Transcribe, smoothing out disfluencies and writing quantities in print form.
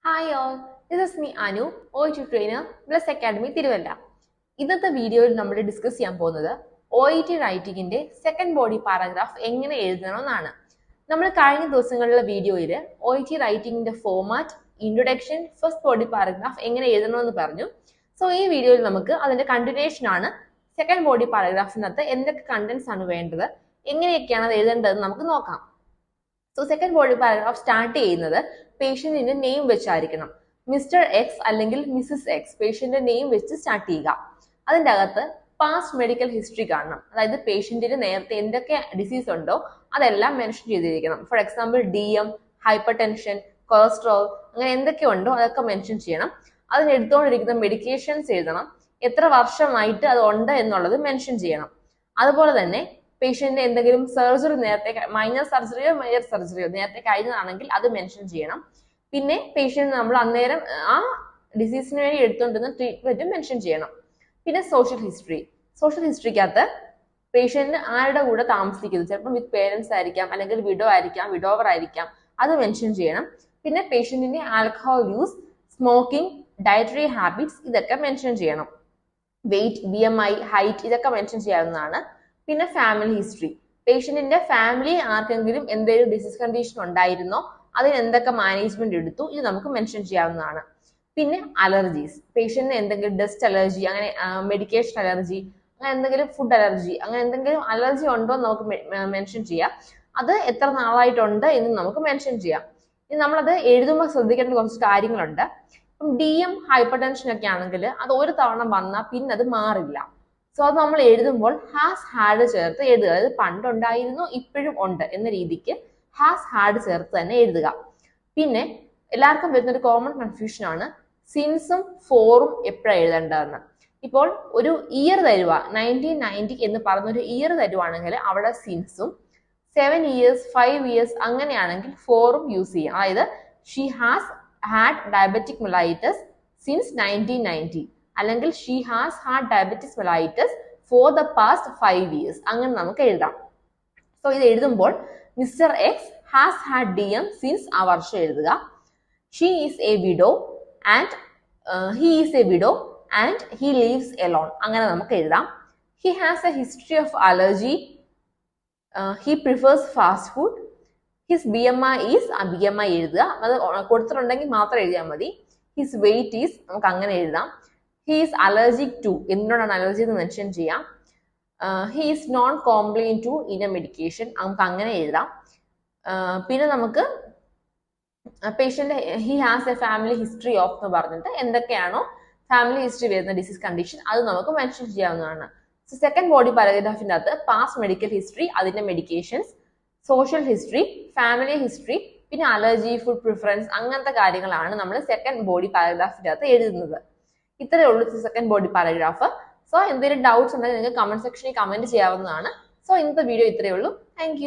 Hi all, this is me Anu, OET trainer, Bless Academy Thiruvalla. ഇന്നത്തെ വീഡിയോയിൽ നമ്മൾ discuss ചെയ്യാൻ പോകുന്നത് OET റൈറ്റിംഗിന്റെ സെക്കൻഡ് ബോഡി പാരഗ്രാഫ് എങ്ങനെ എഴുതണമെന്നാണ്. നമ്മൾ കഴിഞ്ഞ ദിവസങ്ങളിലെ വീഡിയോയിൽ OET റൈറ്റിംഗിന്റെ format, introduction, first body paragraph എങ്ങനെ എഴുതണമെന്ന് പറഞ്ഞു. സോ ഈ വീഡിയോയിൽ നമുക്ക് അതിന്റെ കണ്ടിന്യൂഷൻ ആണ് സെക്കൻഡ് ബോഡി പാരഗ്രാഫിനകത്ത് എന്തൊക്കെ കണ്ടന്റ്സ് ആണ് വേണ്ടത്, എങ്ങനെയൊക്കെയാണ് അത് എഴുതേണ്ടതെന്ന് നമുക്ക് നോക്കാം. So second body paragraph start ചെയ്യുന്നത് പേഷ്യന്റിന്റെ നെയിം വെച്ചായിരിക്കണം. മിസ്റ്റർ എക്സ് അല്ലെങ്കിൽ മിസസ് എക്സ് പേഷ്യന്റിന്റെ നെയിം വെച്ച് സ്റ്റാർട്ട് ചെയ്യുക. അതിൻ്റെ അകത്ത് പാസ്റ്റ് മെഡിക്കൽ ഹിസ്റ്ററി കാണണം. അതായത് പേഷ്യന്റിന് നേരത്തെ എന്തൊക്കെ ഡിസീസ് ഉണ്ടോ അതെല്ലാം മെൻഷൻ ചെയ്തിരിക്കണം. For example DM, hyper tension, cholesterol, അങ്ങനെ എന്തൊക്കെ ഉണ്ടോ അതൊക്കെ മെൻഷൻ ചെയ്യണം. അതിന് എടുത്തുകൊണ്ടിരിക്കുന്ന മെഡിക്കേഷൻസ് എഴുതണം. എത്ര വർഷമായിട്ട് അത് ഉണ്ട് എന്നുള്ളത് മെൻഷൻ ചെയ്യണം. അതുപോലെ തന്നെ പേഷ്യന്റിന് എന്തെങ്കിലും സർജറി നേരത്തെ മൈനർ സർജറിയോ മേജർ സർജറിയോ നേരത്തെ കഴിഞ്ഞതാണെങ്കിൽ അത് മെൻഷൻ ചെയ്യണം. പിന്നെ പേഷ്യന്റ് നമ്മൾ അന്നേരം ആ ഡിസീസിന് വേണ്ടി എടുത്തുകൊണ്ടിരുന്ന ട്രീറ്റ്മെന്റ് മെൻഷൻ ചെയ്യണം. പിന്നെ സോഷ്യൽ ഹിസ്റ്ററിക്കകത്ത് പേഷ്യന്റ് ആരുടെ കൂടെ താമസിക്കുന്നത്, ചിലപ്പോൾ വിത്ത് പേരൻസ് ആയിരിക്കാം, അല്ലെങ്കിൽ വിഡോ ആയിരിക്കാം, വിഡോവർ ആയിരിക്കാം, അത് മെൻഷൻ ചെയ്യണം. പിന്നെ പേഷ്യന്റിന്റെ alcohol use, smoking, dietary habits ഇതൊക്കെ മെൻഷൻ ചെയ്യണം. വെയിറ്റ്, BMI, ഹൈറ്റ് ഇതൊക്കെ മെൻഷൻ ചെയ്യാവുന്നതാണ്. പിന്നെ ഫാമിലി ഹിസ്റ്ററി, പേഷ്യന്റിന്റെ ഫാമിലി ആർക്കെങ്കിലും എന്തെങ്കിലും ഡിസീസ് കണ്ടീഷൻ ഉണ്ടായിരുന്നോ, അതിന് എന്തൊക്കെ മാനേജ്മെന്റ് എടുത്തു, ഇത് നമുക്ക് മെൻഷൻ ചെയ്യാവുന്നതാണ്. പിന്നെ അലർജീസ്, പേഷ്യന്റിന് എന്തെങ്കിലും ഡസ്റ്റ് അലർജി, അങ്ങനെ മെഡിക്കേഷൻ അലർജി, അങ്ങനെ എന്തെങ്കിലും ഫുഡ് അലർജി, അങ്ങനെ എന്തെങ്കിലും അലർജി ഉണ്ടോ എന്ന് നമുക്ക് മെൻഷൻ ചെയ്യാം. അത് എത്ര നാളായിട്ടുണ്ട് എന്ന് നമുക്ക് മെൻഷൻ ചെയ്യാം. ഇനി നമ്മളത് എഴുതുമ്പോൾ ശ്രദ്ധിക്കേണ്ട കുറച്ച് കാര്യങ്ങളുണ്ട്. ഇപ്പം DM, ഹൈപ്പർ ടെൻഷൻ ഒക്കെ ആണെങ്കിൽ അത് ഒരു തവണ വന്നാൽ പിന്നെ അത് മാറില്ല. സോ അത് നമ്മൾ എഴുതുമ്പോൾ ഹാസ് ഹാഡ് ചേർത്ത് എഴുതുക. അതായത് പണ്ടുണ്ടായിരുന്നു ഇപ്പോഴും ഉണ്ട് എന്ന രീതിക്ക് ഹാസ് ഹാഡ് ചേർത്ത് തന്നെ എഴുതുക. പിന്നെ എല്ലാവർക്കും വരുന്നൊരു കോമൺ കൺഫ്യൂഷൻ ആണ് സിൻസും ഫോറും എപ്പോഴാണ് എഴുതേണ്ടതെന്ന്. ഇപ്പോൾ ഒരു ഇയർ തരുക, 1990 എന്ന് പറഞ്ഞൊരു ഇയർ തരുവാണെങ്കിൽ അവിടെ സിൻസും, 7 years, 5 years അങ്ങനെയാണെങ്കിൽ ഫോറും യൂസ് ചെയ്യാം. അതായത് she has had diabetic mellitus since 1990, അല്ലെങ്കിൽ she has had diabetes mellitus for the past 5 years അങ്ങനെ നമുക്ക് എഴുതാം. സോ ഇത് എഴുതുമ്പോൾ Mister X has had DM since ആ വർഷം എഴുതുക. She is a widow and he is a widow and he lives alone അങ്ങനെ നമുക്ക് എഴുതാം. He has a history of allergy, he prefers fast food, his BMI is ആ BMI എഴുതുക. അത് കൊടുത്തിട്ടുണ്ടെങ്കിൽ മാത്രം എഴുതിയാൽ മതി. ഹിസ് വെയിറ്റ് ഈസ് നമുക്ക് അങ്ങനെ എഴുതാം. ഹി ഈസ് അലർജിക് ടു, എന്തിനോടാണ് അലർജി എന്ന് മെൻഷൻ ചെയ്യാം. He is non compliant to in a medication നമുക്ക് അങ്ങനെ എഴുതാം. പിന്നെ നമുക്ക് patient he has a family history of എന്ന് പറഞ്ഞിട്ട് എന്തൊക്കെയാണോ ഫാമിലി ഹിസ്റ്ററി വരുന്ന ഡിസീസ് കണ്ടീഷൻ അത് നമുക്ക് മെൻഷൻ ചെയ്യാവുന്നതാണ്. സോ സെക്കൻഡ് ബോഡി പാരഗ്രാഫിന്റെ അകത്ത് പാസ്റ്റ് മെഡിക്കൽ ഹിസ്റ്ററി, അതിന്റെ medications, social history, family history, പിന്നെ അലർജി, ഫുഡ് പ്രിഫറൻസ് അങ്ങനത്തെ കാര്യങ്ങളാണ് നമ്മൾ സെക്കൻഡ് ബോഡി പാരഗ്രാഫിന്റെ അകത്ത് എഴുതുന്നത്. ഇത്രയേ ഉള്ളൂ സെക്കൻഡ് ബോഡി പാരഗ്രാഫ്. സോ എന്തെങ്കിലും ഡൗട്ട്സ് ഉണ്ടെങ്കിൽ നിങ്ങൾക്ക് കമന്റ് സെക്ഷനിൽ കമന്റ് ചെയ്യാവുന്നതാണ്. സോ ഇന്നത്തെ വീഡിയോ ഇത്രയേ ഉള്ളൂ. താങ്ക്